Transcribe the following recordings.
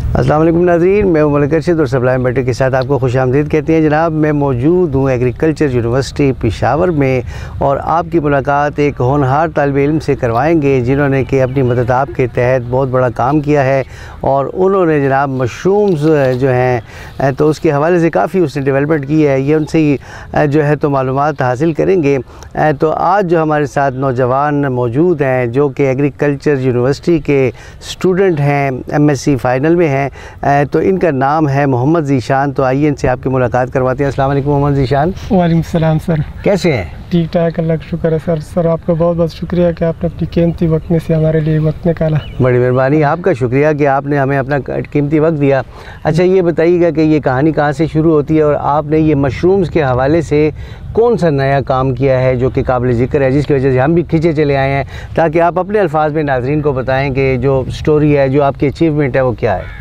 अस्सलाम वालेकुम नाज़रीन, मैं मलिक अरशद और सप्लाई मैटर के साथ आपको खुशामदीद कहते हैं। जनाब, मैं मौजूद हूँ एग्रीकल्चर यूनिवर्सिटी पेशावर में और आपकी मुलाकात एक होनहार तालिब इल्म से करवाएंगे जिन्होंने कि अपनी मदद आपके तहत बहुत बड़ा काम किया है और उन्होंने जनाब मशरूम्स जो हैं तो उसके हवाले से काफ़ी उसने डेवलपमेंट की है। ये उनसे ही जो है तो मालूमात हासिल करेंगे। तो आज जो हमारे साथ नौजवान मौजूद हैं जो कि एग्रीकल्चर यूनिवर्सिटी के स्टूडेंट हैं, MSc फाइनल में हैं, तो इनका नाम है मोहम्मद ज़ीशान। तो आइए इनसे आपकी मुलाकात करवाते हैं। अस्सलाम वालेकुम मोहम्मद ज़ीशान। वालेकुम सलाम सर, कैसे हैं? ठीक ठाक, अल्लाह का शुक्र है सर। सर आपका बहुत बहुत शुक्रिया कि आपने अपनी कीमती वक्त में से हमारे लिए वक्त निकाला। बड़ी मेहरबानी, आपका शुक्रिया कि आपने हमें अपना कीमती वक्त दिया। अच्छा, ये बताइएगा कि ये कहानी कहाँ से शुरू होती है और आपने ये मशरूम्स के हवाले से कौन सा नया काम किया है जो कि काबिल ज़िक्र है, जिसकी वजह से हम भी खींचे चले आए हैं, ताकि आप अपने अल्फाज में नाज़रीन को बताएँ कि जो स्टोरी है, जो आपकी अचीवमेंट है, वो क्या है।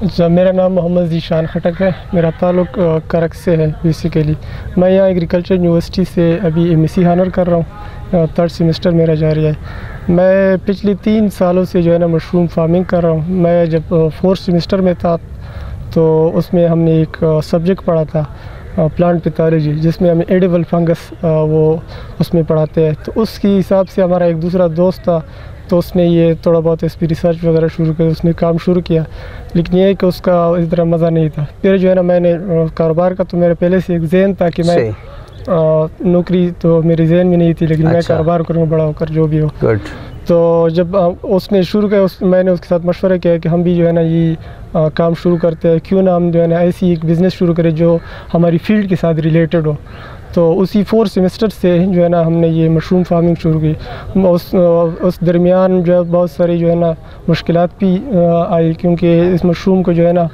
अच्छा, मेरा नाम मोहम्मद ज़ीशान खटक है। मेरा ताल्लुक़ करक से है। बेसिकली मैं यहाँ एग्रीकल्चर यूनिवर्सिटी से अभी MSc हानर कर रहा हूँ। 3rd सेमेस्टर मेरा जारी है। मैं पिछले 3 सालों से जो है ना मशरूम फार्मिंग कर रहा हूँ। मैं जब 4th सेमेस्टर में था तो उसमें हमने एक सब्जेक्ट पढ़ा था प्लांट पैथोलॉजी, जिसमें हमें एडिबल फंगस वो उसमें पढ़ाते हैं। तो उसके हिसाब से हमारा एक दूसरा दोस्त था, तो उसने ये थोड़ा बहुत इस पर रिसर्च वगैरह शुरू किया, उसने काम शुरू किया। लेकिन ये है कि उसका इस तरह मज़ा नहीं था। फिर जो है ना मैंने कारोबार का तो मेरे पहले से एक ज़हन था कि मैं नौकरी तो मेरे जहन में नहीं थी, लेकिन मैं कारोबार करूँगा बड़ा होकर जो भी हो। तो जब उसने शुरू किया मैंने उसके साथ मशवरा किया कि हम भी जो है ना ये काम शुरू करते हैं, क्यों ना हम जो है ना ऐसी एक बिज़नेस शुरू करें जो हमारी फील्ड के साथ रिलेटेड हो। तो उसी 4th सेमेस्टर से जो है ना हमने ये मशरूम फार्मिंग शुरू की। उस दरमियान जो है बहुत सारी जो है ना मुश्किलात भी आई, क्योंकि इस मशरूम को जो है ना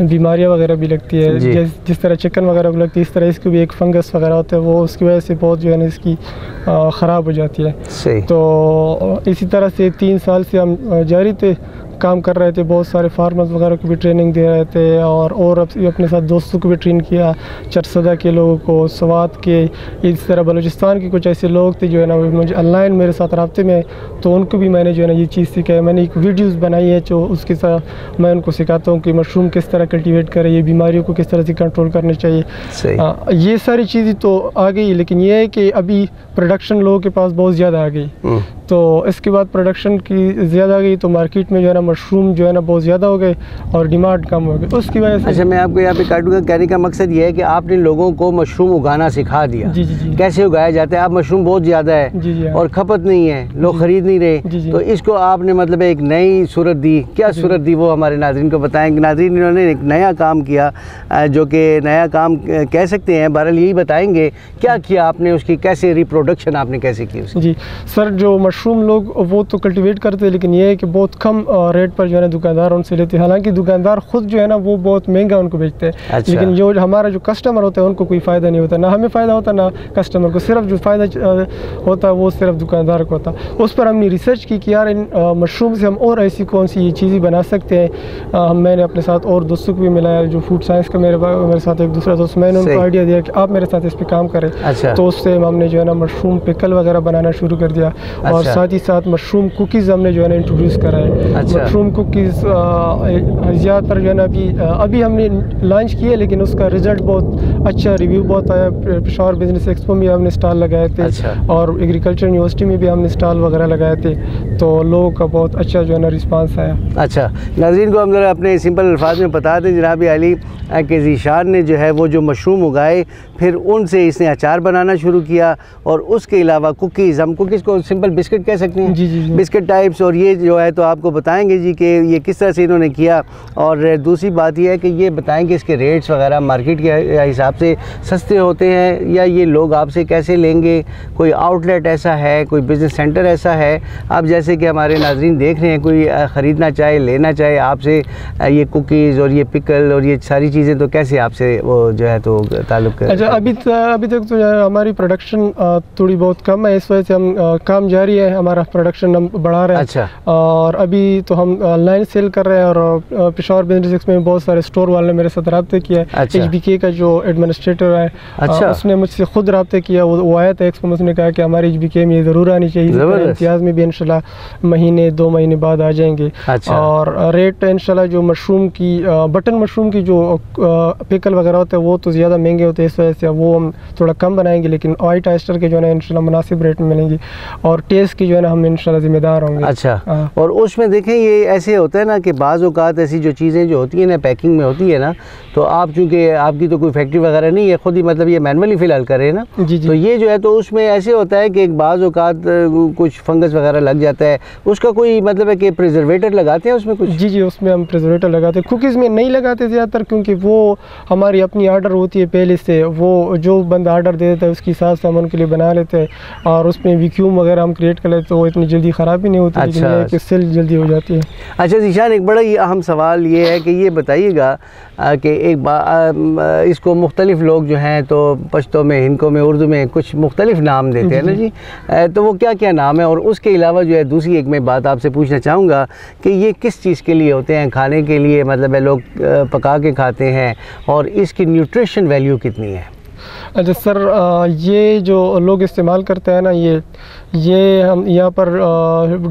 बीमारियां वगैरह भी लगती है। जिस तरह चिकन वगैरह को लगती है, इस तरह इसको भी एक फंगस वगैरह होता है, वो उसकी वजह से बहुत जो है ना इसकी ख़राब हो जाती है। तो इसी तरह से 3 साल से हम जारी थे, काम कर रहे थे। बहुत सारे फार्मर्स वगैरह को भी ट्रेनिंग दे रहे थे और अपने साथ दोस्तों को भी ट्रेन किया, चरसदा के लोगों को, सवात के, इस तरह बलूचिस्तान के कुछ ऐसे लोग थे जो है ना मुझे ऑनलाइन मेरे साथ रब्ते में, तो उनको भी मैंने जो है ना ये चीज़ सिखाई। मैंने एक वीडियोस बनाई है जो उसके साथ मैं उनको सिखाता हूँ कि मशरूम किस तरह कल्टीवेट करें, ये बीमारियों को किस तरह से कंट्रोल करना चाहिए। ये सारी चीज़ें तो आ गई, लेकिन ये है कि अभी प्रोडक्शन लोगों के पास बहुत ज़्यादा आ गई। तो इसके बाद प्रोडक्शन की ज़्यादा आ गई तो मार्केट में जो है ना मशरूम जो है ना बहुत ज़्यादा हो गए और डिमांड कम हो गई, उसकी वजह से। अच्छा, मैं आपको यहाँ पे काटूंगा। कहने का मकसद ये है कि आपने लोगों को मशरूम उगाना सिखा दिया। जी। कैसे उगाया जाता है। आप मशरूम बहुत ज़्यादा है जी और खपत नहीं है, लोग ख़रीद नहीं रहे, तो इसको आपने मतलब एक नई सूरत दी। क्या सूरत दी वो हमारे नाज़रीन को बताएंगे। नाज़रीन, इन्होंने एक नया काम किया जो कि नया काम कह सकते हैं, बहरहाल यही बताएंगे क्या किया आपने, उसकी कैसे रिप्रोडक्शन आपने कैसे की उसकी। जी सर, जो मशरूम लोग वो तो कल्टीवेट करते हैं, लेकिन ये है कि बहुत कम रेट पर जो है ना दुकानदार उनसे लेते हैं। हालांकि दुकानदार खुद जो है ना वो बहुत महंगा उनको बेचते हैं। लेकिन जो हमारा जो कस्टमर होता है उनको कोई फ़ायदा नहीं होता, ना हमें फ़ायदा होता ना कस्टमर को। सिर्फ जो फ़ायदा होता है वो सिर्फ दुकानदार को होता। उस पर हमने रिसर्च की कि यार इन मशरूम से हम और ऐसी कौन सी ये चीज़ें बना सकते हैं। मैंने अपने साथ और दोस्तों को भी मिलाया जो फूड साइंस का मेरे साथ एक दूसरा दोस्त, मैंने उनको आइडिया दिया कि आप मेरे साथ इस पर काम करें। तो उससे हमने जो है ना मशरूम पिकल वगैरह बनाना शुरू कर दिया और साथ ही साथ मशरूम कुकीज़ हमने जो है ना इंट्रोड्यूस करा है। मशरूम कुकीज़ ज़्यादातर जो है ना अभी हमने लॉन्च किए, लेकिन उसका रिज़ल्ट बहुत अच्छा, रिव्यू बहुत आया। पेशावर बिजनेस एक्सपो में हमने स्टॉल लगाए थे और एग्रीकल्चर यूनिवर्सिटी में भी हमने स्टॉल वगैरह लगाए थे, तो लोगों का बहुत अच्छा जो है ना रिस्पांस आया। अच्छा, नाज़रीन को हम ज़रा अपने सिंपल अल्फाज में बता दें। जनाब अली कि ज़ीशान ने जो है वो जो मशरूम उगाए, फिर उनसे इसने अचार बनाना शुरू किया और उसके अलावा कुकीज़, हम कुकीज़ को सिंपल बिस्किट कह सकते हैं। जी। बिस्किट टाइप्स, और ये जो है तो आपको बताएंगे जी कि ये किस तरह से इन्होंने किया। और दूसरी बात ये है कि ये बताएंगे इसके रेट्स वगैरह मार्केट के हिसाब से सस्ते होते हैं या ये लोग आपसे कैसे लेंगे, कोई आउटलेट ऐसा है, कोई बिज़नेस सेंटर ऐसा है। आप जैसे कि हमारे नाज़रीन देख रहे हैं, कोई ख़रीदना चाहे, लेना चाहे आपसे ये कुकीज़ और ये पिकल और ये सारी चीज़ें, तो कैसे आपसे वो जो है तो ताल्लुक़ है। अच्छा, अभी तक तो हमारी प्रोडक्शन थोड़ी बहुत कम है, इस वजह से हम काम जारी है, हमारा प्रोडक्शन हम बढ़ा रहे हैं। अच्छा। और अभी तो हम ऑनलाइन सेल कर रहे हैं और पेशावर बिजनेस में बहुत सारे स्टोर वाले मेरे साथ रब्ते किया है। अच्छा। HBK का जो एडमिनिस्ट्रेटर है, अच्छा। उसने मुझसे खुद रब्ते किया, वो आया था एक्सपो में, उसने कहा कि हमारी HBK में ये ज़रूर आनी चाहिए। इम्तियाज़ में भी इंशाल्लाह महीने 2 महीने बाद आ जाएंगे। अच्छा। और रेट इंशाल्लाह जो मशरूम की बटन मशरूम की जो पिकल वगैरह होते हैं वो तो ज़्यादा महंगे होते हैं, इस वजह से वो हम थोड़ा कम बनाएंगे, लेकिन वाइट ऑयस्टर के जो है ना इंशाल्लाह मुनासिब रेट में मिलेंगी और टेस्ट की जो है ना हम इंशाल्लाह जिम्मेदार होंगे। अच्छा। और उसमें देखें ये ऐसे होता है ना कि बाज़ औक़ात ऐसी जो चीज़ें जो होती हैं ना पैकिंग में होती है ना, तो आप चूँकि आपकी तो कोई फैक्ट्री वगैरह नहीं है, खुद ही मतलब ये मैनुअली फ़िलहाल कर रहे हैं ना। जी जी। तो ये जो है तो उसमें ऐसे होता है कि एक बाज़ औक़ात कुछ फंगस वगैरह लग जाता है, उसका कोई मतलब है कि प्रिजर्वेटर लगाते हैं उसमें कुछ? जी जी, उसमें हम प्रिजर्वेटर लगाते हैं। कुकीज़ में नहीं लगाते ज़्यादातर, क्योंकि वो हमारी अपनी आर्डर होती है पहले से, वो जो बंदा आर्डर दे देता है उसके हिसाब से हम उनके लिए बना लेते हैं और उसमें वैक्यूम वगैरह हम क्रिएट कर लेते हैं, तो वो इतनी जल्दी ख़राब भी नहीं होती। अच्छा। लेकिन ये कि सेल जल्दी हो जाती है। अच्छा ज़ीशान, एक बड़ा ही अहम सवाल ये है कि ये बताइएगा कि इसको मुख्तलिफ़ लोग जो हैं तो पश्तो में, हिंदको में, उर्दू में कुछ मुख्तलिफ़ नाम देते हैं ना जी, तो वो क्या क्या नाम है? और उसके अलावा जो है दूसरी एक मैं बात आपसे पूछना चाहूँगा कि ये किस चीज़ के लिए होते हैं? खाने के लिए मतलब है लोग पका के खाते हैं, और इसकी न्यूट्रिशन वैल्यू कितनी है? अच्छा सर, ये जो लोग इस्तेमाल करते हैं ना, ये हम यहाँ पर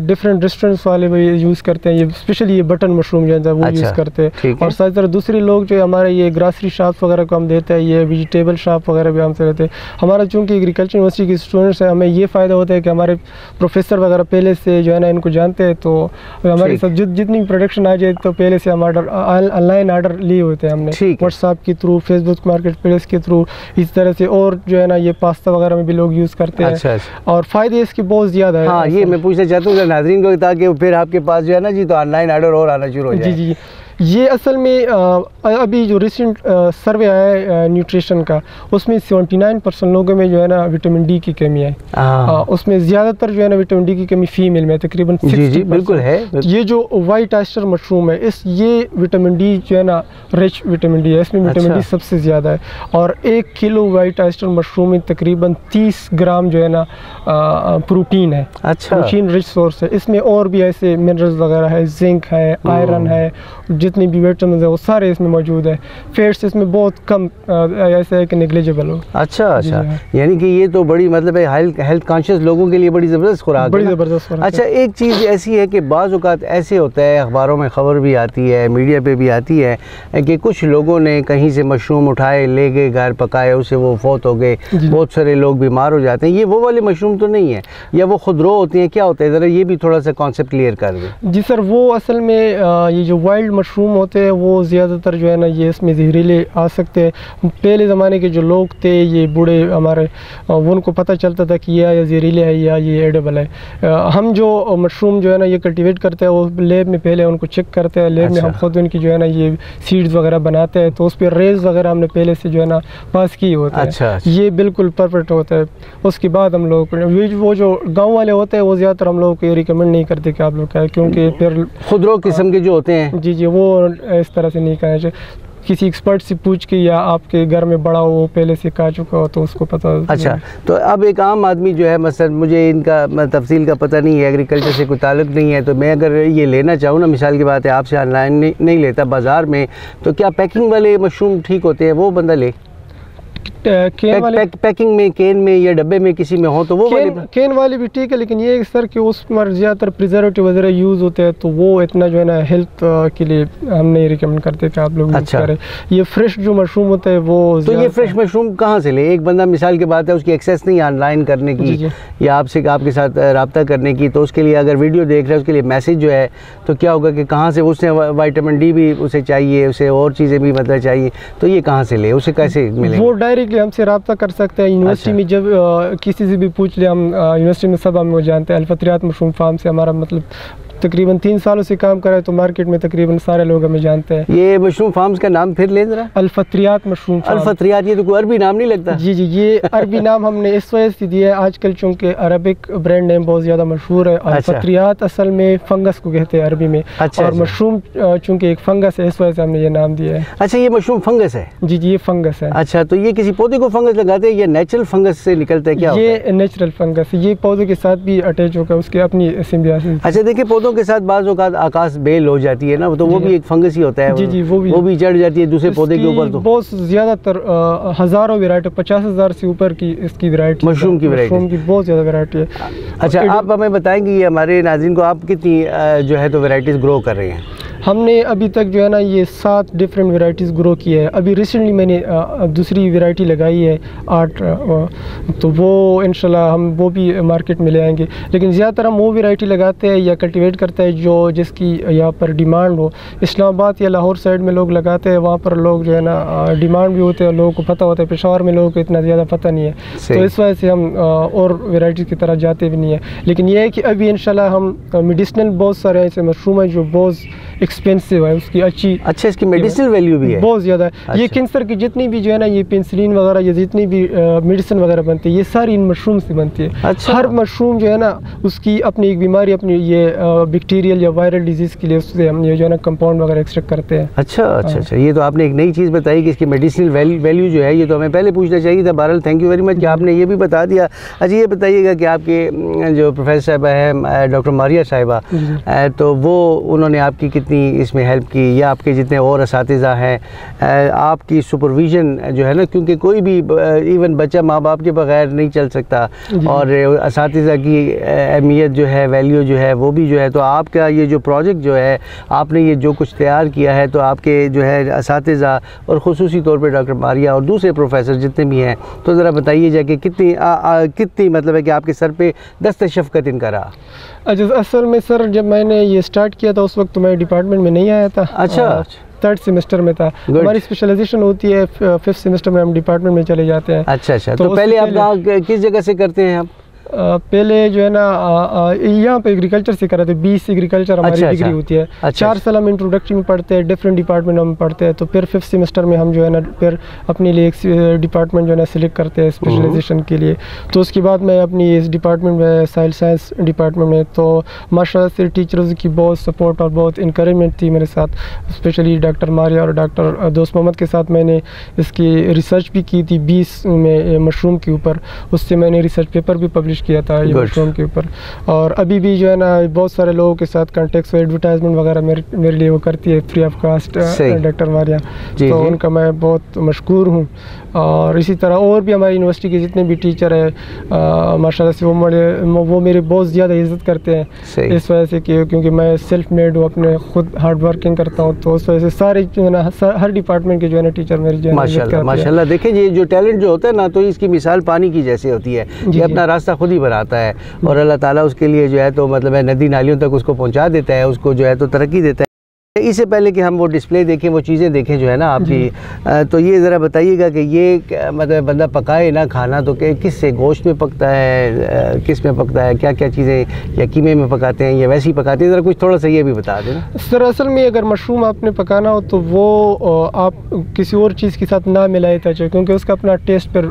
डिफरेंट रेस्टोरेंट्स वाले भी यूज़ करते हैं, ये स्पेशली ये बटन मशरूम जो है वो यूज़ करते हैं। और साथ तरह दूसरे लोग जो हमारे ये ग्रासरी शॉप वगैरह को हम देते हैं, ये वेजिटेबल शॉप वगैरह भी हमसे रहते हैं। हमारा चूँकि एग्रीकल्चर यूनिवर्सिटी के स्टूडेंट्स हैं, हमें ये फ़ायदा होता है कि हमारे प्रोफेसर वगैरह पहले से जो है ना इनको जानते हैं, तो हमारे साथ जितनी प्रोडक्शन आ जाए तो पहले से हम ऑनलाइन आर्डर लिए होते हैं हमने, व्हाट्सएप के थ्रू, फेसबुक मार्केट प्लेस के थ्रू, इस तरह से। और जो है ना ये पास्ता वगैरह में भी लोग यूज़ करते हैं। अच्छा। और फ़ायदे इसके बहुत ज़्यादा है। हाँ, ये मैं पूछना चाहता हूँ नाज़रीन को, ताकि फिर आपके पास जो है ना जी तो ऑनलाइन आर्डर और आना शुरू हो जाए। जी जी, ये असल में अभी जो रिसेंट सर्वे आया है न्यूट्रिशन का, उसमें 79% लोगों में जो है ना विटामिन डी की कमी है। उसमें ज़्यादातर जो है ना विटामिन डी की कमी फीमेल में तकरीबन 60%। बिल्कुल है। ये जो वाइट ऑयस्टर मशरूम है, ये विटामिन डी जो है ना रिच विटामिन डी है, इसमें विटामिन डी सबसे ज़्यादा है। और 1 किलो वाइट ऑयस्टर मशरूम में तकरीबन 30 ग्राम जो है ना प्रोटीन है। अच्छा। प्रोटीन रिच सोर्स है। इसमें और भी ऐसे मिनरल्स वगैरह है, जिंक है, आयरन है, जितनी भी विटामिन है वो सारे इसमें मौजूद है। फैट्स इसमें बहुत कम, ऐसा है कि नेग्लिजिबल हो। अच्छा अच्छा, यानी कि ये तो बड़ी मतलब है हेल्थ कॉन्शियस लोगों के लिए बड़ी ज़बरदस्त खुराक, बड़ी ज़बरदस्त खुराक। अच्छा, एक चीज़ ऐसी है कि बाज़ औक़ात ऐसे होता है, अखबारों में ख़बर भी आती है, मीडिया पे भी आती है कि कुछ लोगों ने कहीं से मशरूम उठाए, ले गए घर, पकाए, उससे वो फौत हो गए, बहुत सारे लोग बीमार हो जाते हैं। ये वो वाले मशरूम तो नहीं है, या वो खुदरो होती हैं, क्या होता है? ज़रा ये भी थोड़ा सा कॉन्सेप्ट क्लियर कर दें। जी सर, वो असल में ये जो वाइल्ड मशरूम होते हैं वो ज़्यादातर जो है ना ये इसमें जहरीले आ सकते हैं। पहले ज़माने के जो लोग थे, ये बूढ़े हमारे, वो उनको पता चलता था कि ये जहरीले है या ये एडेबल है। हम जो मशरूम जो है ना ये कल्टीवेट करते हैं, वो लैब में पहले उनको चेक करते हैं। लैब में हम खुद उनकी जो है ना ये सीड्स वगैरह बनाते हैं, तो उस पर रेज वगैरह हमने पहले से जो है ना पास की होता है। ये बिल्कुल परफेक्ट होता है। उसके बाद हम लोग वो जो गाँव वाले होते हैं वो ज़्यादातर हम लोग को रिकमेंड नहीं करते कि आप लोग क्या, क्योंकि फिर खुदरो किस्म के जो होते हैं, जी जी, वो इस तरह से नहीं करना चाहिए। किसी एक्सपर्ट से पूछ के, या आपके घर में बड़ा हो, पहले से खा चुका हो, तो उसको पता। अच्छा, तो अब एक आम आदमी जो है, मसलन मुझे इनका तफसील का पता नहीं है, एग्रीकल्चर से कोई ताल्लुक़ नहीं है, तो मैं अगर ये लेना चाहूँ ना, मिसाल की बात है, आपसे ऑनलाइन नहीं लेता, बाज़ार में, तो क्या पैकिंग वाले मशरूम ठीक होते हैं, वो बंदा ले? पैकिंग में, कैन में या डब्बे में किसी में हो तो वो कैन वाली भी ठीक है, लेकिन ये सर कि उसमें ज़्यादातर प्रिजर्वेटिव वगैरह यूज़ होते हैं, तो वो इतना जो है ना हेल्थ के लिए हम नहीं रिकमेंड करते कि आप लोग यूज़ करें। ये फ्रेश जो मशरूम होता है वो, तो ये फ्रेश मशरूम कहाँ से ले? एक बंदा मिसाल की बात है, उसकी एक्सेस नहीं ऑनलाइन करने की या आपके साथ रब्ता करने की, तो उसके लिए अगर वीडियो देख रहे हैं उसके लिए मैसेज जो है, तो क्या होगा कि कहाँ से उसने विटामिन डी भी उसे चाहिए, उसे और चीज़ें भी मतलब चाहिए, तो ये कहाँ से ले, उसे कैसे मिले? वो डायरेक्टली हमसे रब्ता कर सकते हैं। यूनिवर्सिटी में जब किसी से भी पूछ ले, हम यूनिवर्सिटी में सब हम जानते हैं, अलफतरियात मशरूम फार्म से हमारा मतलब तकरीबन 3 सालों से काम कर रहा है, तो मार्केट में तकरीबन सारे लोग हमें जानते हैं। ये मशरूम फार्म्स का नाम फिर ले जरा। अल-फतरियात मशरूम फार्म। अल-फतरियात, ये तो कोई अरबी नाम नहीं लगता? जी जी, ये अरबी नाम हमने इस वजह से दिया है आजकल चूँकि अरबिक ब्रांड नेम बहुत ज़्यादा मशहूर है। अल-फतरियात असल में फंगस को कहते हैं अरबी में। और मशरूम चूँकि एक फंगस है, इस वजह से हमने ये नाम दिया है। अच्छा, ये मशरूम फंगस है? जी जी, ये फंगस है। अच्छा, तो ये किसी पौधे को फंगस लगाते हैं या नेचुरल फंगस से निकलता है, क्या ये होता है? नेचुरल फंगस, ये पौधे के साथ भी अटैच होकर उसके अपनी सिम्बियोसिस। अच्छा, देखिए पौधों के साथ बाज़ औक़ात आकाश बेल हो जाती है ना, तो वो भी एक फंगस ही होता है। जी जी, वो भी चढ़ जाती है दूसरे पौधे के ऊपर। तो बहुत ज़्यादातर हज़ारों वैरायटी, 50,000 से ऊपर की इसकी वैरायटी, मशरूम की बहुत ज़्यादा वैरायटी है। अच्छा, आप हमें बताएंगे ये हमारे नाज़रीन को, आप कितनी जो है तो वैरायटीज़ ग्रो कर रहे हैं? हमने अभी तक जो है ना ये 7 डिफरेंट वैरायटीज़ ग्रो की है। अभी रिसेंटली मैंने दूसरी वैरायटी लगाई है 8, तो वो इंशाल्लाह हम वो भी मार्केट में ले आएंगे। लेकिन ज़्यादातर हम वो वैरायटी लगाते हैं या कल्टीवेट करते हैं जो जिसकी यहाँ पर डिमांड हो। इस्लामाबाद या लाहौर साइड में लोग लगाते हैं, वहाँ पर लोग जो है ना डिमांड भी होते हैं, लोगों को पता होता है। पेशावर में लोगों को इतना ज़्यादा पता नहीं है, तो इस वजह से हम और वैरायटी की तरफ जाते भी नहीं है। लेकिन ये है कि अभी इंशाल्लाह हम मेडिसिनल बहुत सारे ऐसे मशरूम है जो बहुत एक्सपेंसिव है, उसकी अच्छा इसकी मेडिसिनल वैल्यू भी है बहुत ज़्यादा है। अच्छा। ये कैंसर की जितनी भी जो है ना ये पेंसिलिन वगैरह, ये जितनी भी मेडिसिन वगैरह बनती है, ये सारी इन मशरूम से बनती है। अच्छा। हर मशरूम जो है ना उसकी अपनी एक बीमारी, अपनी ये बैक्टीरियल या वायरल डिजीज़ के लिए उससे हम ये जो है ना कंपाउंड वगैरह एक्सट्रैक्ट करते हैं। अच्छा अच्छा अच्छा, ये तो आपने एक नई चीज़ बताई कि इसकी मेडिसिनल वैल्यू जो है, ये तो हमें पहले पूछना चाहिए था। बहरहाल थैंक यू वेरी मच कि आपने ये भी बता दिया। अच्छा, ये बताइएगा कि आपके जो प्रोफेसर साहिबा है डॉक्टर मारिया साहिबा, तो वो उन्होंने आपकी कितनी इसमें हेल्प की, या आपके जितने और असातिज़ा हैं, आपकी सुपरविज़न जो है ना, क्योंकि कोई भी इवन बच्चा माँ बाप के बगैर नहीं चल सकता, और असातिज़ा की अहमियत जो है, वैल्यू जो है, वो भी जो है। तो आपका ये जो प्रोजेक्ट जो है, आपने ये जो कुछ तैयार किया है, तो आपके जो है असातिज़ा और ख़ुसूसी तौर पर डॉक्टर मारिया और दूसरे प्रोफेसर जितने भी हैं, तो ज़रा बताइए जाके कितनी मतलब है कि आपके सर पे दस्त शफ़क़त इनका रहा? अच्छा, असल में सर जब मैंने ये स्टार्ट किया था उस वक्त तो मैं डिपार्टमेंट में नहीं आया था। अच्छा, 3rd सेमेस्टर में था। हमारी स्पेशलाइजेशन होती है 5th सेमेस्टर में हम डिपार्टमेंट में चले जाते हैं। अच्छा अच्छा, तो पहले आप किस जगह से करते हैं आप? पहले जो है ना यहाँ पे एग्रीकल्चर से करा थे, 20 एग्रीकल्चर हमारी डिग्री होती है। 4 साल हम इंट्रोडक्टरी में पढ़ते हैं, डिफरेंट डिपार्टमेंट में पढ़ते हैं। तो फिर 5th सेमेस्टर में हम जो है ना फिर अपने लिए एक डिपार्टमेंट जो है ना सिलेक्ट करते हैं स्पेशलाइजेशन के लिए। तो उसके बाद मैं अपनी इस डिपार्टमेंट में साइल साइंस डिपार्टमेंट में, तो माशाल्लाह से टीचर्स की बहुत सपोर्ट और बहुत इंकरेजमेंट थी मेरे साथ, स्पेशली डॉक्टर मारिया और डॉक्टर दोस्त मोहम्मद के साथ मैंने इसकी रिसर्च भी की थी 20 में मशरूम के ऊपर। उससे मैंने रिसर्च पेपर भी पब्लिश किया था ये मशरूम के ऊपर। और अभी भी जो है ना बहुत सारे लोगों के साथ कॉन्टेक्ट एडवर्टाइजमेंट वगैरह मेरे लिए वो करती है free of cost doctor Maria, तो उनका मैं बहुत मशकूर हूँ। और इसी तरह और भी हमारी यूनिवर्सिटी के जितने भी टीचर हैं माशाल्लाह से वो मेरी बहुत ज़्यादा इज़्ज़त करते हैं, इस वजह से कि क्योंकि मैं सेल्फ मेड हूँ, अपने खुद हार्ड वर्किंग करता हूँ, तो उस वजह से सारे जो है ना हर डिपार्टमेंट के जो है ना टीचर मेरी जो है माशाल्लाह। देखिए ये जो टैलेंट जो होता है ना, तो इसकी मिसाल पानी की जैसे होती है, ये अपना रास्ता खुद ही बनाता है और अल्लाह ताला उसके लिए जो है तो मतलब है नदी नालियों तक उसको पहुँचा देता है, उसको जो है तो तरक्की देता है। इससे पहले कि हम वो डिस्प्ले देखें, वो चीज़ें देखें जो है ना आपकी, तो ये ज़रा बताइएगा कि ये मतलब बंदा पकाए ना खाना तो किस से, गोश्त में पकता है, किस में पकता है, क्या क्या चीज़ें, या कीमे में पकाते हैं या वैसे ही पकाते हैं, ज़रा कुछ थोड़ा सा ये भी बता दें। सर असल में अगर मशरूम आपने पकाना हो तो वो आप किसी और चीज़ के साथ ना मिलाए था, क्योंकि उसका अपना टेस्ट पर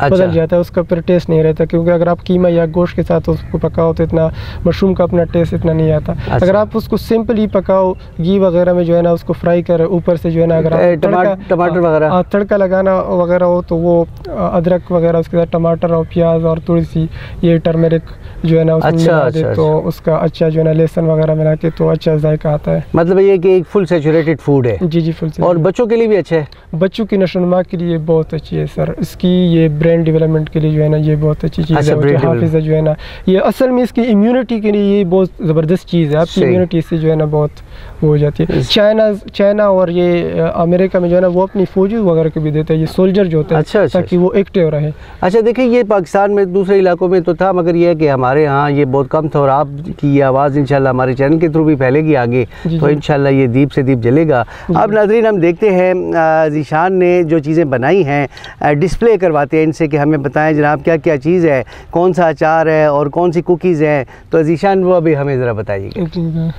बदल जाता है, उसका फिर टेस्ट नहीं रहता। क्योंकि अगर आप कीमा या गोश्त के साथ उसको पकाओ तो इतना मशरूम का अपना टेस्ट इतना नहीं आता। अगर आप उसको सिंपल ही पकाओ घी वगैरह में जो है ना उसको फ्राई कर ऊपर से जो है ना अगर टमाटर वगैरह तड़का लगाना वगैरह हो तो वो अदरक वगैरह उसके साथ टमाटर और प्याज और थोड़ी सी ये टर्मरिक जो है ना उसमें मिला दे तो उसका अच्छा जो है ना लहसुन वगैरह मिला के तो अच्छा जायका आता है। मतलब ये कि एक फुल सैचुरेटेड फूड है। जी जी, फुल। और बच्चों के लिए भी अच्छा है, बच्चों की नशोनुमा के लिए बहुत अच्छी है सर। इसकी ये ब्रेन डेवलपमेंट के लिए जो है ना ये बहुत अच्छी चीज़ है। हाफिज़ा जो है ना ये असल में इसकी इम्यूनिटी के लिए ये बहुत ज़बरदस्त चीज़ है, आपकी इम्यूनिटी इससे जो है ना बहुत वो हो जाती है। चाइना और ये अमेरिका में जो है ना वो अपनी फौजी वगैरह को भी देते हैं, ये सोल्जर जो होते हैं, अच्छा, ताकि वो एक्टिव रहे। अच्छा देखिए, ये पाकिस्तान में दूसरे इलाकों में तो था, मगर ये है कि हमारे यहाँ ये बहुत कम था, और आपकी ये आवाज़ इंशाल्लाह हमारे चैनल के थ्रू भी फैलेगी आगे, तो इंशाल्लाह ये दीप से दीप जलेगा। अब नाज़रीन हम देखते हैं ज़ीशान ने जो चीज़ें बनाई हैं डिस्प्ले करवाते हैं इनसे कि हमें बताएं जनाब क्या क्या चीज़ है, कौन सा अचार है और कौन सी कुकीज़ हैं। तो ज़ीशान वो अभी हमें ज़रा बताइएगा।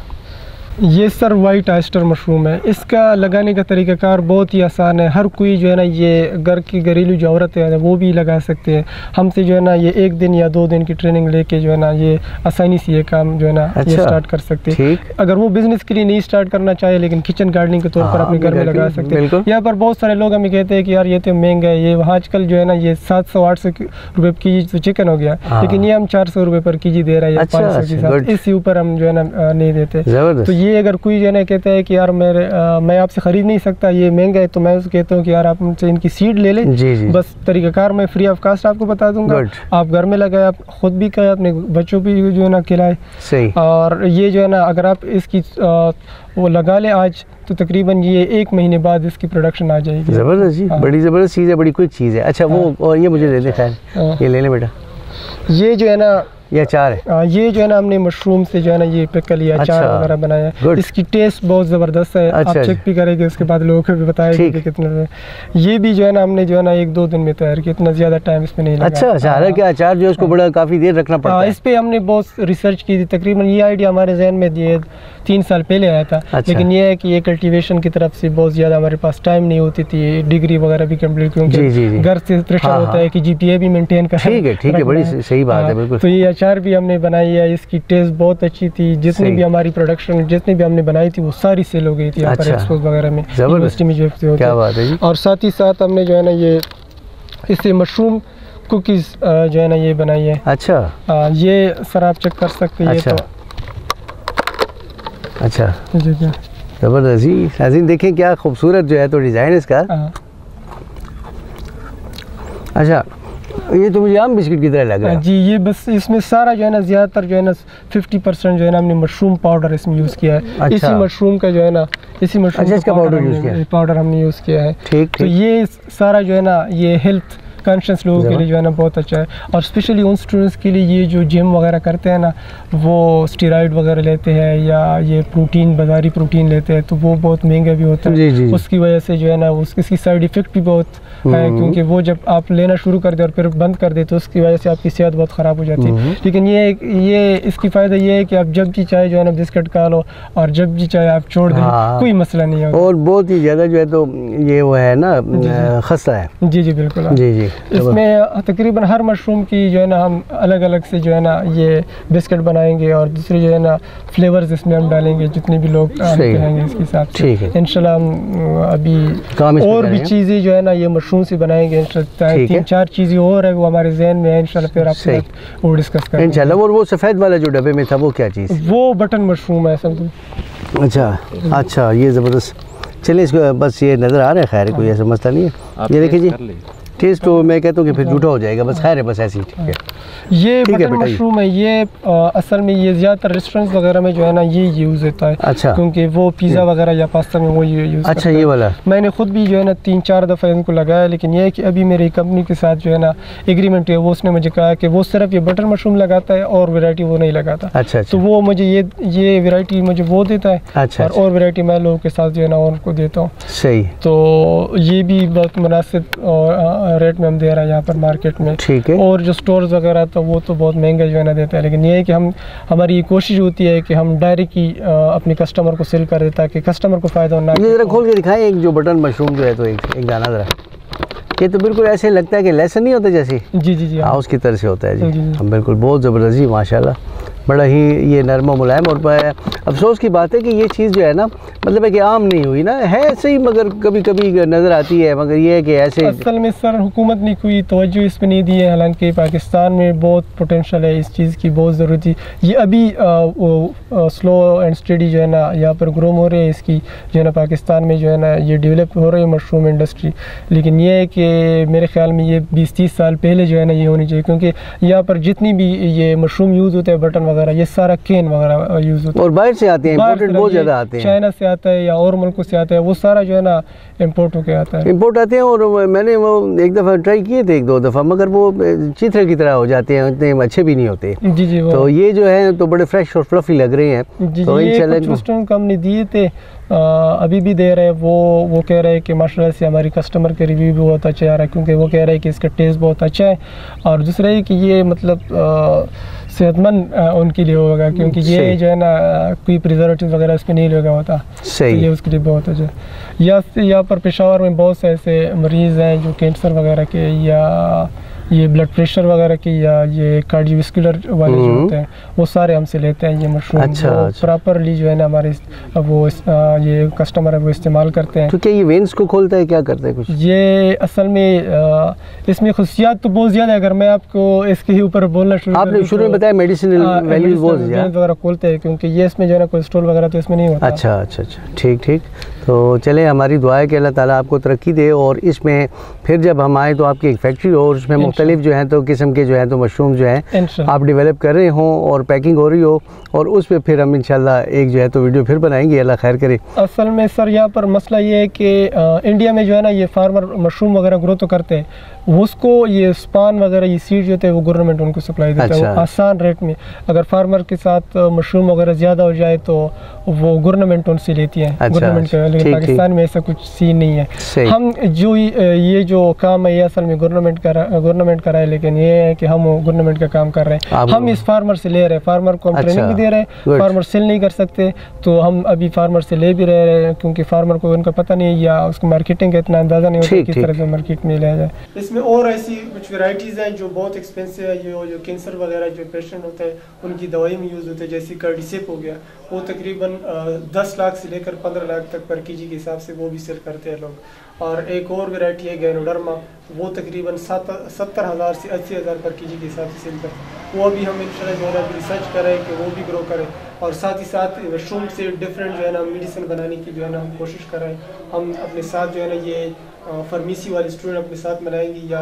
ये सर वाइट ऑयस्टर मशरूम है। इसका लगाने का तरीक़ाकार बहुत ही आसान है। हर कोई जो है ना ये घर की घरेलू जो औरतें हैं वो भी लगा सकते हैं। हमसे जो है ना ये 1 दिन या 2 दिन की ट्रेनिंग लेके जो है ना ये आसानी से ये काम जो है ना ये स्टार्ट कर सकते हैं। अगर वो बिज़नेस के लिए नहीं स्टार्ट करना चाहे लेकिन किचन गार्डनिंग के तौर पर अपने घर में लगा सकते हैं। यहाँ पर बहुत सारे लोग हमें कहते हैं कि यार ये तो महंगा है, ये आजकल जो है ना ये 700-800 रुपये के जी तो चिकन हो गया, लेकिन ये हम 400 रुपये पर के जी दे रहा है, 500 के साथ, इससे ऊपर हम जो है ना नहीं देते। तो ये अगर कोई जो है ना कहता है कि यार मैं आपसे ख़रीद नहीं सकता, ये महंगा है, तो मैं उसको कहता हूँ कि यार आप मुझसे इनकी सीड ले लें। जी। बस तरीक़ाकार मैं फ्री ऑफ कास्ट आपको बता दूंगा, आप घर में लगाए, आप ख़ुद भी खाए, अपने बच्चों भी जो है ना खिलाए। सही। और ये जो है ना अगर आप इसकी वो लगा लें आज, तो तकरीबन ये 1 महीने बाद इसकी प्रोडक्शन आ जाएगी। ज़बरदस्त जी, बड़ी ज़बरदस्त चीज़ है, बड़ी क्विक चीज़ है। अच्छा वो और ये मुझे दे दे, खैर ये ले लें बेटा। ये जो है ना ये अचार है, ये जो है ना हमने मशरूम से जो है ना ये पिकल या अचार वगैरह बनाया है। इसकी टेस्ट बहुत ज़बरदस्त है। आप चेक भी करेंगे, उसके बाद लोगों को भी बताएंगे कि कितना। ये भी जो है ना हमने जो है ना 1-2 दिन में तैयार किया, इतना ज़्यादा टाइम इसमें नहीं लगा। अच्छा, अचार जो है उसको बड़ा काफ़ी देर रखना पड़ता है। इस पर हमने बहुत रिसर्च की थी। तकरीबन ये आइडिया हमारे जहन में ये 3 साल पहले आया था। लेकिन ये है कि ये कल्टीवेशन की तरफ से बहुत ज़्यादा हमारे पास टाइम नहीं होती थी, डिग्री वगैरह भी कम्प्लीट, क्योंकि घर से प्रेशर होता है कि GPA भी मेंटेन करना। ठीक है, बड़ी सही बात है, बिल्कुल। तो ये अचार भी हमने बनाई है, इसकी टेस्ट बहुत अच्छी थी। जितनी भी हमारी प्रोडक्शन जितनी भी हमने बनाई थी वो सारी सेल हो गई थी यहाँ पर एक्सपोज वगैरह में, यूनिवर्सिटी में जो क्या बात है जी। और साथ ही साथ हमने जो है ना ये इससे मशरूम कुकीज़ जो है ना ये बनाई है। अच्छा, ये सर आप चेक कर सकते हैं। अच्छा, अच्छा ज़बरदस्त जी। नाज़रीन देखें क्या खूबसूरत जो है तो डिज़ाइन इसका। अच्छा, ये तो मुझे आम बिस्किट की तरह लग रहा है जी। ये बस इसमें सारा जो है ना ज़्यादातर जो है ना 50% जो है ना हमने मशरूम पाउडर इसमें यूज़ किया है। अच्छा। इसी मशरूम का जो है ना इसका पाउडर हमने यूज़ किया है। ठीक। तो ये सारा जो है ना ये हेल्थ कॉन्शियस लोगों के लिए जो है ना बहुत अच्छा है। और स्पेशली उन स्टूडेंट्स के लिए ये जो जिम वगैरह करते हैं ना, वो स्टेरॉइड वगैरह लेते हैं या ये प्रोटीन बाज़ारी प्रोटीन लेते हैं, तो वो बहुत महंगा भी होता है। जी। उसकी वजह से जो है ना उसकी साइड इफ़ेक्ट भी बहुत है, क्योंकि वो जब आप लेना शुरू कर दे और फिर बंद कर दे तो उसकी वजह से आपकी सेहत बहुत ख़राब हो जाती है। लेकिन ये इसकी फ़ायदा ये है कि आप जब भी चाहे जो है ना बिस्किट खा लो और जब भी चाहे आप छोड़ दें, कोई मसला नहीं है। और बहुत ही ज़्यादा जो है तो ये वो है ना खस्ता है। जी बिल्कुल। जी। इसमें तकरीबन हर मशरूम की जो है ना हम अलग अलग से जो है ना ये बिस्किट बनाएंगे और दूसरे जो है ना फ्लेवर्स इसमें हम डालेंगे, जितने भी लोग कहेंगे इसके साथ। ठीक है, इंशाल्लाह हम अभी और भी चीज़ें जो है ना ये मशरूम से बनाएंगे। 3-4 चीज़ें और है वो हमारे जहन में है, इंशाल्लाह फिर आपसे वो डिस्कस करेंगे इंशाल्लाह। और वो सफ़ेद वाला जो डब्बे में था वो क्या चीज़? वो बटन मशरूम है सब। अच्छा, ये ज़बरदस्त। चलिए इसको बस ये नज़र आ रहा है, खैर कोई ऐसा मसला नहीं है। ये देखिए जी, टेस्ट तो मैं कहता हूँ कि फिर झूठा हो जाएगा, बस खैर है, बस ऐसे ही। ठीक है, ये बटन मशरूम है। ये असल में ये ज़्यादातर रेस्टोरेंट्स वगैरह में जो है ना ये यूज़ होता है। अच्छा। क्योंकि वो पिज़्ज़ा वगैरह या पास्ता में वो यूज़। अच्छा, ये वाला मैंने खुद भी जो है ना 3-4 दफ़ा इनको लगाया, लेकिन ये है कि अभी मेरी कंपनी के साथ जो है ना एग्रीमेंट है, वो उसने मुझे कहा कि वो सिर्फ ये बटन मशरूम लगाता है और वैरायटी वो नहीं लगाता। अच्छा। तो वो मुझे ये वैरायटी मुझे वो देता है। अच्छा। और वैरायटी मैं लोगों के साथ जो है ना उनको देता हूँ। सही। तो ये भी बहुत मुनासिब रेट में हम दे रहे हैं यहाँ पर मार्केट में। ठीक है। और जो स्टोर्स वगैरह तो वो तो बहुत महंगा जो है ना देते हैं, लेकिन ये है कि हमारी कोशिश होती है कि हम डायरेक्ट ही अपने कस्टमर को सेल कर दें ताकि कस्टमर को फ़ायदा होना। ये ज़रा खोल के दिखाएं एक जो बटन मशरूम जो है तो एक दाना ज़रा। ये तो बिल्कुल ऐसे लगता है कि लहसुन नहीं होता जैसे। जी। हाँ, उसकी तरह से होता है जी। हम बिल्कुल बहुत ज़बरदस्त जी, माशाल्लाह, बड़ा ही ये नरम और मुलायम। और अफसोस की बात है कि ये चीज़ जो है ना मतलब है कि आम नहीं हुई ना, है सही मगर कभी कभी नज़र आती है, मगर ये है कि ऐसे असल में सर हुकूमत ने कोई तवज्जो इस पर नहीं दी है। हालांकि पाकिस्तान में बहुत पोटेंशल है इस चीज़ की, बहुत ज़रूरत थी। ये अभी स्लो एंड स्टडी जो है ना यहाँ पर ग्रो हो रही है इसकी जो है ना, पाकिस्तान में जो है ना ये डेवलप हो रही है मशरूम इंडस्ट्री। लेकिन ये है कि मेरे ख्याल में ये 20-30 साल पहले जो है ना ये होनी चाहिए, क्योंकि यहाँ पर जितनी भी ये मशरूम यूज़ होते हैं बटन वगैरह, ये सारा केन वगैरह यूज़ होता है। और बाहर से आते हैं, इंपोर्टेड बहुत ज़्यादा आते हैं, चाइना से आता है या और मुल्कों से आता है, वो सारा जो है ना इम्पोर्ट होके आता है। इम्पोर्ट आते हैं। और मैंने वो एक दफ़ा ट्राई किए थे, 1-2 दफ़ा, मगर वो चित्र की तरह हो जाते हैं, इतने अच्छे भी नहीं होते। जी तो ये जो है तो बड़े फ्रेश और फ्लफी लग रहे हैं। तो ये कुछ रेस्टोरेंट को हमने दिए थे, अभी भी दे रहे हैं। वो कह रहे हैं कि माशाल्लाह से हमारी कस्टमर के रिव्यू भी बहुत अच्छे आ रहा है, क्योंकि वो कह रहे हैं कि इसका टेस्ट बहुत अच्छा है। और दूसरा है कि ये मतलब सेहतमंद उनके लिए होगा, क्योंकि ये जो है ना कोई प्रिजर्वेटिव वगैरह इसमें नहीं लगा होता। सही, तो ये उसके लिए बहुत अच्छा है। यहाँ पर पेशावर में बहुत से ऐसे मरीज़ हैं जो कैंसर वगैरह के या ये ब्लड प्रेशर वगैरह की या ये कार्डियोवैस्कुलर वाले जो होते हैं, वो सारे हमसे लेते हैं ये मशरूम। अच्छा, प्रॉपरली जो है ना हमारे वो ये कस्टमर है वो इस्तेमाल करते हैं। तो क्या ये वेन्स को खोलता है, क्या करता है कुछ? ये असल में इसमें खुशियात तो बहुत ज़्यादा है। अगर मैं आपको इसके ऊपर बोलना शुरू, आपने शुरू में बताया मेडिसिनल वैल्यूज बहुत ज़्यादा वगैरह खोलते हैं, क्योंकि ये इसमें जो है ना कोलेस्ट्रॉल वगैरह तो इसमें नहीं होता। अच्छा, ठीक। तो चले, हमारी दुआ है कि अल्लाह ताला आपको तरक्की दे, और इसमें फिर जब हम आए तो आपकी एक फैक्ट्री हो और उसमें मुख्तलिफ जो हैं तो किस्म के जो हैं तो मशरूम जो हैं आप डेवलप कर रहे हों और पैकिंग हो रही हो, और उस पर फिर हम इंशाल्लाह एक जो है तो वीडियो फिर बनाएंगे, अल्लाह खैर करे। असल में सर यहाँ पर मसला ये है कि इंडिया में जो है ना ये फार्मर मशरूम वगैरह ग्रो तो करते हैं, उसको ये स्पान वगैरह ये सीड जो होते हैं वो गवर्नमेंट उनको सप्लाई देता है, वो आसान रेट में। अगर फार्मर के साथ मशरूम वगैरह ज़्यादा हो जाए तो वो गवर्नमेंट उनसे लेती है। गवर्नमेंट का, लेकिन पाकिस्तान में ऐसा कुछ सीन नहीं है। हम जो ये जो काम है ये असल में गवर्नमेंट का रहा है, लेकिन ये है कि हम गवर्नमेंट का काम कर रहे हैं। हम इस फार्मर से ले रहे हैं, फार्मर को हम ट्रेनिंग भी दे रहे हैं। फार्मर सेल नहीं कर सकते तो हम अभी फार्मर से ले भी रहे हैं, क्योंकि फार्मर को उनका पता नहीं है या उसको मार्केटिंग का इतना अंदाज़ा नहीं होता किस तरह से मार्केट में लिया जाए। इसमें और ऐसी कुछ वैरायटीज़ हैं जो बहुत एक्सपेंसिव है। ये जो कैंसर वगैरह जो पेशेंट होते हैं उनकी दवाई में यूज़ होते हैं, जैसे कार्डिसेप हो गया, वो तकरीबन 10 लाख से लेकर 15 लाख तक पर केजी के हिसाब से वो भी सेल करते हैं लोग। और एक और वैरायटी है गैनोडर्मा, वो तकरीबन 70,000 से 80,000 पर केजी के हिसाब से सेल करते हैं। वो अभी हम इंशाल्लाह जो है ना रिसर्च करें कि वो भी ग्रो करें, और साथ ही साथ मशरूम से डिफरेंट जो है ना मेडिसिन बनाने की जो है ना हम कोशिश करें। हम अपने साथ जो है ना ये फार्मेसी वाले स्टूडेंट अपने साथ बनाएंगे या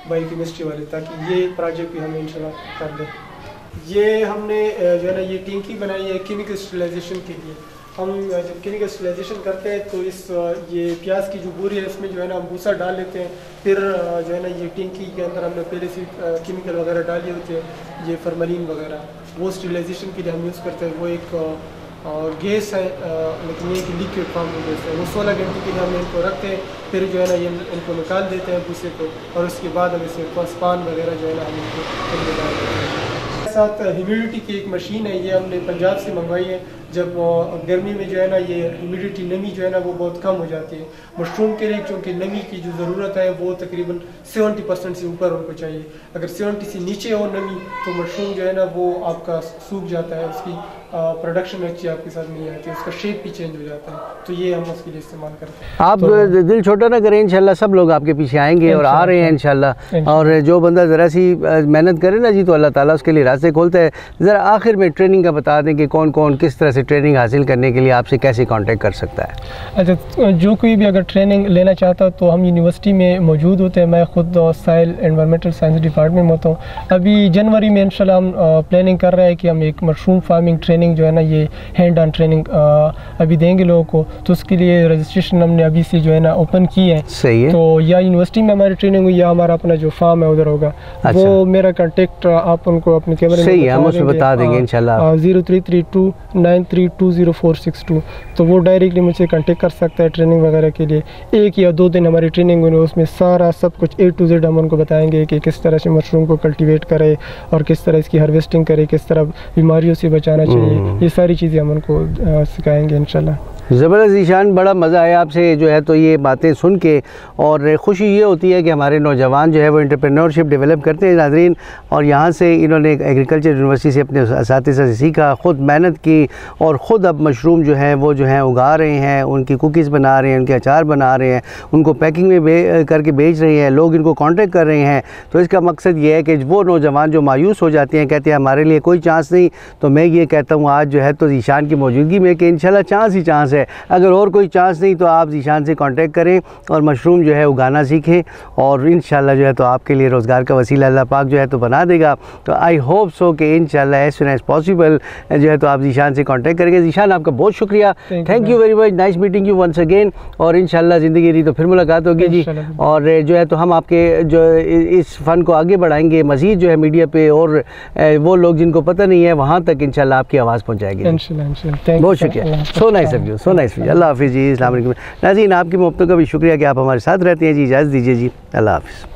बायोकेमिस्ट्री वाले, ताकि ये प्रोजेक्ट भी हम इंशाल्लाह कर दें। ये हमने जो है ना ये टिंकी बनाई है केमिकल स्टरलाइजेशन के लिए। हम जब केमिकल स्टरलाइजेशन करते हैं तो इस ये प्याज की जो बोरी है इसमें जो है ना हम भूसा डाल लेते हैं, फिर जो है ना ये टिंकी के अंदर हमने पहले से केमिकल वगैरह डाली होती है, ये फॉर्मलिन वगैरह, वो स्टरलाइजेशन के लिए हम यूज़ करते हैं। वो एक गैस है, लेकिन ये कि लिक्विड फॉर्म में गैस है। वो 16 घंटे के लिए हम इनको रखते हैं, फिर जो है ना ये इनको निकाल देते हैं भूसे को, और उसके बाद हम इसे स्पान वगैरह जो है ना हम इनको डाल देते हैं। साथ ह्यूमिडिटी की एक मशीन है, ये हमने पंजाब से मंगवाई है। जब गर्मी में जो है ना ये ह्यूमिडिटी नमी जो है ना वो बहुत कम हो जाती है मशरूम के लिए, क्योंकि नमी की जो ज़रूरत है वो तकरीबन 70% से ऊपर उनको चाहिए। अगर 70 से नीचे हो नमी तो मशरूम जो है ना वो आपका सूख जाता है, उसकी प्रोडक्शन अच्छी आपके साथ नहीं आती है, उसका शेप भी चेंज हो जाता है। तो ये हम उसके लिए इस्तेमाल करते हैं। आप तो दिल छोटा ना करें, इंशाल्लाह सब लोग आपके पीछे आएंगे और आ रहे हैं इंशाल्लाह। और जो बंदा ज़रा सी मेहनत करे ना जी तो अल्लाह ताला उसके लिए रास्ते खोलता है। ज़रा आखिर में ट्रेनिंग का बता दें कि कौन कौन किस तरह से ट्रेनिंग हासिल करने के लिए आपसे कैसे कांटेक्ट कर सकता है? अच्छा, जो कोई भी अगर ट्रेनिंग लेना चाहता तो हम यूनिवर्सिटी में मौजूद होते हैं। मैं ख़ुद साइल एनवायरमेंटल साइंस डिपार्टमेंट में होता हूँ। अभी जनवरी में इंशाल्लाह हम प्लानिंग कर रहे हैं कि हम एक मशरूम फार्मिंग ट्रेनिंग जो है ना ये हैंड ऑन ट्रेनिंग अभी देंगे लोगों को, तो उसके लिए रजिस्ट्रेशन हमने अभी से जो है ना ओपन की है। सही है। तो या यूनिवर्सिटी में हमारी ट्रेनिंग हुई या हमारा अपना जो फार्म है उधर होगा। अच्छा। वो मेरा कॉन्टेक्ट आप उनको अपने कैमरे में हम उसमें बता देंगे इंशाल्लाह। 0332932046 तो वो डायरेक्टली मुझसे कांटेक्ट कर सकता है ट्रेनिंग वगैरह के लिए। 1 या 2 दिन हमारी ट्रेनिंग हुई, उसमें सारा सब कुछ A to Z हम उनको बताएंगे कि किस तरह से मशरूम को कल्टीवेट करे और किस तरह इसकी हार्वेस्टिंग करे, किस तरह बीमारियों से बचाना चाहिए, ये सारी चीज़ें हम उनको सिखाएंगे इंशाल्लाह। ज़बरदस्त ईशान, बड़ा मज़ा आया आपसे जो है तो ये बातें सुन के, और ख़ुशी ये होती है कि हमारे नौजवान जो है वो एंटरप्रेन्योरशिप डेवलप करते हैं नाज़रीन। और यहाँ से इन्होंने एग्रीकल्चर यूनिवर्सिटी से अपने असातिज़ा से सीखा, ख़ुद मेहनत की, और ख़ुद अब मशरूम जो है वो जो है उगा रहे हैं, उनकी कुकीज़ बना रहे हैं, उनके अचार बना रहे हैं, उनको पैकिंग में करके बेच रहे हैं, लोग इनको कॉन्टेक्ट कर रहे हैं। तो इसका मकसद ये है कि वो नौजवान जो मायूस हो जाते हैं, कहते हैं हमारे लिए कोई चांस नहीं, तो मैं ये कहता हूँ आज जो है तो ईशान की मौजूदगी में कि इंशाल्लाह चांस ही चांस चांस है। अगर और कोई चांस नहीं तो आप ज़ीशान से कांटेक्ट करें और मशरूम जो है उगाना सीखें, और इंशाल्लाह जो है तो आपके लिए रोज़गार का वसीला अल्लाह पाक जो है तो बना देगा। तो आई होप सो कि इंशाल्लाह एज सून एज पॉसिबल जो है तो आप ज़ीशान से कांटेक्ट करेंगे। ज़ीशान आपका बहुत शुक्रिया, thank you very much, nice meeting you once again, और इंशाल्लाह ज़िंदगी रही तो फिर मुलाकात होगी जी। और जो है तो हम आपके जो इस फ़न को आगे बढ़ाएंगे मज़ीद जो है मीडिया पे, और वो लोग जिनको पता नहीं है वहाँ तक इंशाल्लाह आपकी आवाज़ पहुँचाएंगे। बहुत शुक्रिया, so nice of you, so nice of you. अल्लाह हाफ़िज़ जी, अस्सलाम वालेकुम। नाज़रीन, आपकी मोहब्बतों का भी शुक्रिया कि आप हमारे साथ रहते हैं जी। इजाज़त दीजिए जी, अल्लाह हाफ़िज़।